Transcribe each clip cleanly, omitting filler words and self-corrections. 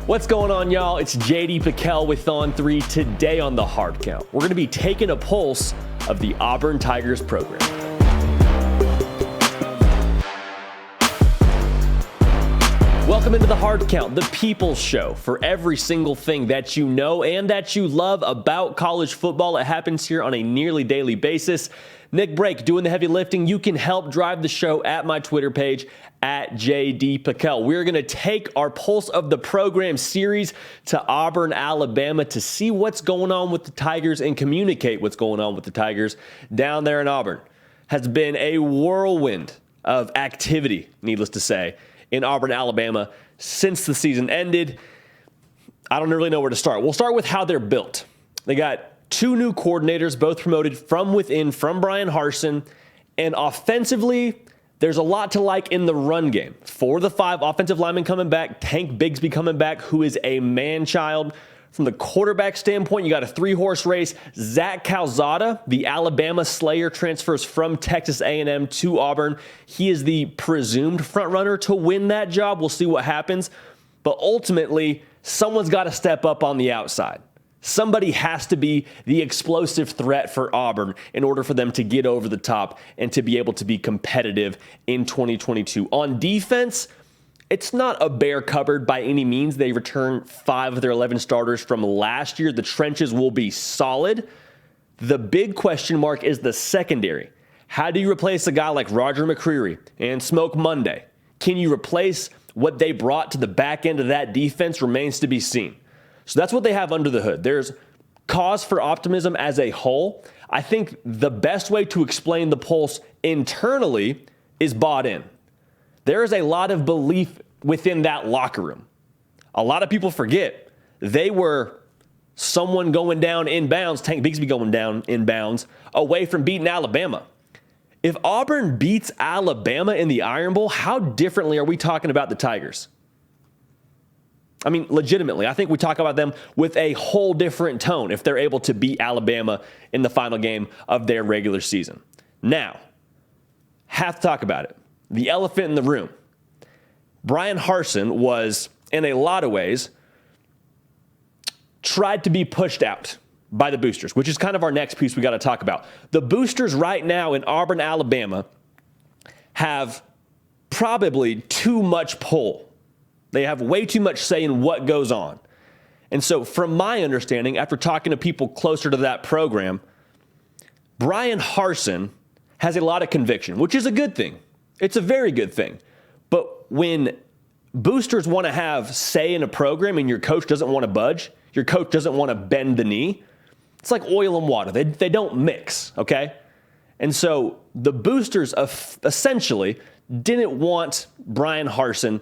What's going on, y'all? It's JD Pickell with On 3. Today on the Hard Count, we're going to be taking a pulse of the Auburn Tigers program. Welcome into the Hard Count, the people's show for every single thing that you know and that you love about college football. It happens here on a nearly daily basis. Nick Brake doing the heavy lifting. You can help drive the show at my Twitter page at JD Pickell. We're going to take our Pulse of the Program series to Auburn, Alabama to see what's going on with the Tigers and communicate what's going on with the Tigers down there in Auburn. Has been a whirlwind of activity, needless to say, in Auburn, Alabama since the season ended. I don't really know where to start. We'll start with how they're built. They got two new coordinators, both promoted from within, from Bryan Harsin. And offensively, there's a lot to like in the run game. 4 of the 5 offensive linemen coming back. Tank Bigsby coming back, who is a man-child. From the quarterback standpoint, you got a 3-horse race. Zach Calzada, the Alabama Slayer, transfers from Texas A&M to Auburn. He is the presumed front-runner to win that job. We'll see what happens. But ultimately, someone's got to step up on the outside. Somebody has to be the explosive threat for Auburn in order for them to get over the top and to be able to be competitive in 2022. On defense, it's not a bare cupboard by any means. They return 5 of their 11 starters from last year. The trenches will be solid. The big question mark is the secondary. How do you replace a guy like Roger McCreary and Smoke Monday? Can you replace what they brought to the back end of that defense? Remains to be seen. So that's what they have under the hood. There's cause for optimism as a whole. I think the best way to explain the pulse internally is bought in. There is a lot of belief within that locker room. A lot of people forget they were someone going down in bounds, Tank Bigsby going down in bounds, away from beating Alabama. If Auburn beats Alabama in the Iron Bowl, how differently are we talking about the Tigers? I mean, legitimately, I think we talk about them with a whole different tone if they're able to beat Alabama in the final game of their regular season. Now, have to talk about it. The elephant in the room. Bryan Harsin was, in a lot of ways, tried to be pushed out by the boosters, which is kind of our next piece we got to talk about. The boosters right now in Auburn, Alabama, have probably too much pull. They have way too much say in what goes on. And so from my understanding, after talking to people closer to that program, Bryan Harsin has a lot of conviction, which is a good thing. It's a very good thing. But when boosters want to have say in a program and your coach doesn't want to budge, your coach doesn't want to bend the knee, it's like oil and water. They don't mix, okay? And so the boosters essentially didn't want Bryan Harsin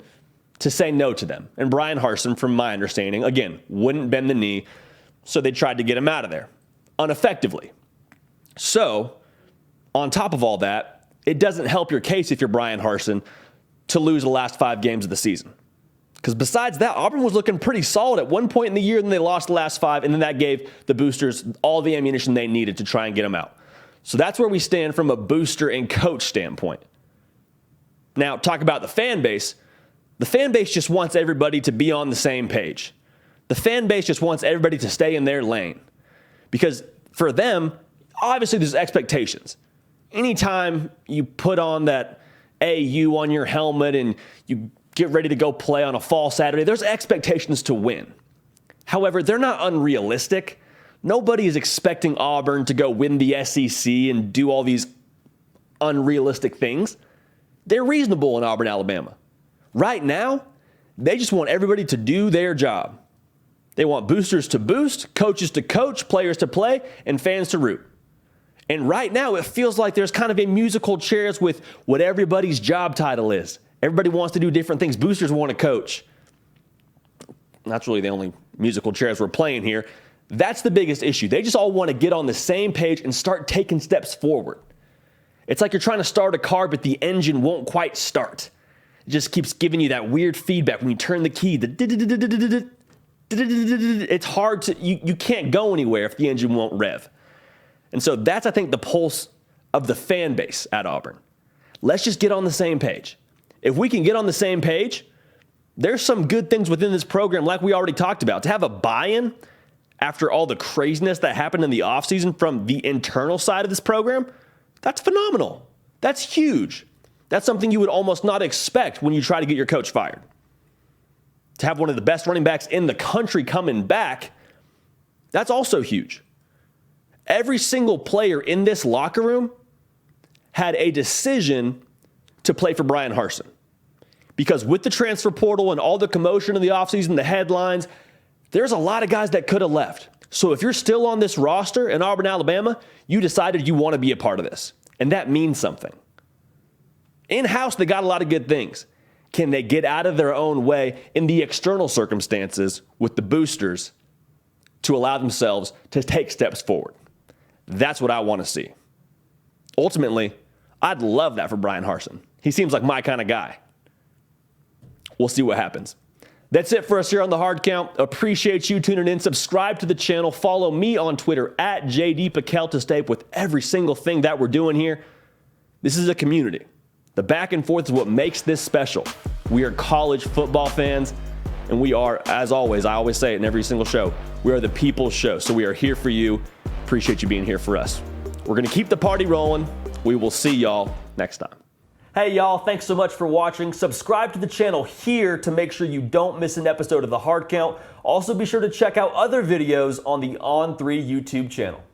to say no to them. And Bryan Harsin, from my understanding, again, wouldn't bend the knee, so they tried to get him out of there, ineffectively. So, on top of all that, it doesn't help your case if you're Bryan Harsin to lose the last 5 games of the season. Because besides that, Auburn was looking pretty solid at one point in the year, then they lost the last 5, and then that gave the boosters all the ammunition they needed to try and get them out. So that's where we stand from a booster and coach standpoint. Now, talk about the fan base. The fan base just wants everybody to be on the same page. The fan base just wants everybody to stay in their lane. Because for them, obviously there's expectations. Anytime you put on that AU on your helmet and you get ready to go play on a fall Saturday, there's expectations to win. However, they're not unrealistic. Nobody is expecting Auburn to go win the SEC and do all these unrealistic things. They're reasonable in Auburn, Alabama. Right now, they just want everybody to do their job. They want boosters to boost, coaches to coach, players to play, and fans to root. And right now, it feels like there's kind of a musical chairs with what everybody's job title is. Everybody wants to do different things. Boosters want to coach. That's really the only musical chairs we're playing here. That's the biggest issue. They just all want to get on the same page and start taking steps forward. It's like you're trying to start a car, but the engine won't quite start. It just keeps giving you that weird feedback when you turn the key. It's hard to, you can't go anywhere if the engine won't rev. And so that's, I think, the pulse of the fan base at Auburn. Let's just get on the same page. If we can get on the same page, there's some good things within this program like we already talked about. To have a buy-in after all the craziness that happened in the offseason from the internal side of this program, that's phenomenal. That's huge. That's something you would almost not expect when you try to get your coach fired. To have one of the best running backs in the country coming back, that's also huge. Every single player in this locker room had a decision to play for Bryan Harsin. Because with the transfer portal and all the commotion in the offseason, the headlines, there's a lot of guys that could have left. So if you're still on this roster in Auburn, Alabama, you decided you want to be a part of this. And that means something. In-house, they got a lot of good things. Can they get out of their own way in the external circumstances with the boosters to allow themselves to take steps forward? That's what I want to see. Ultimately, I'd love that for Bryan Harsin. He seems like my kind of guy. We'll see what happens. That's it for us here on The Hard Count. Appreciate you tuning in. Subscribe to the channel. Follow me on Twitter at JDPakel to stay up with every single thing that we're doing here. This is a community. The back and forth is what makes this special. We are college football fans, and we are, as always, I always say it in every single show, we are the people's show. So we are here for you. Appreciate you being here for us. We're going to keep the party rolling. We will see y'all next time. Hey y'all, thanks so much for watching. Subscribe to the channel here to make sure you don't miss an episode of The Hard Count. Also be sure to check out other videos on the On3 YouTube channel.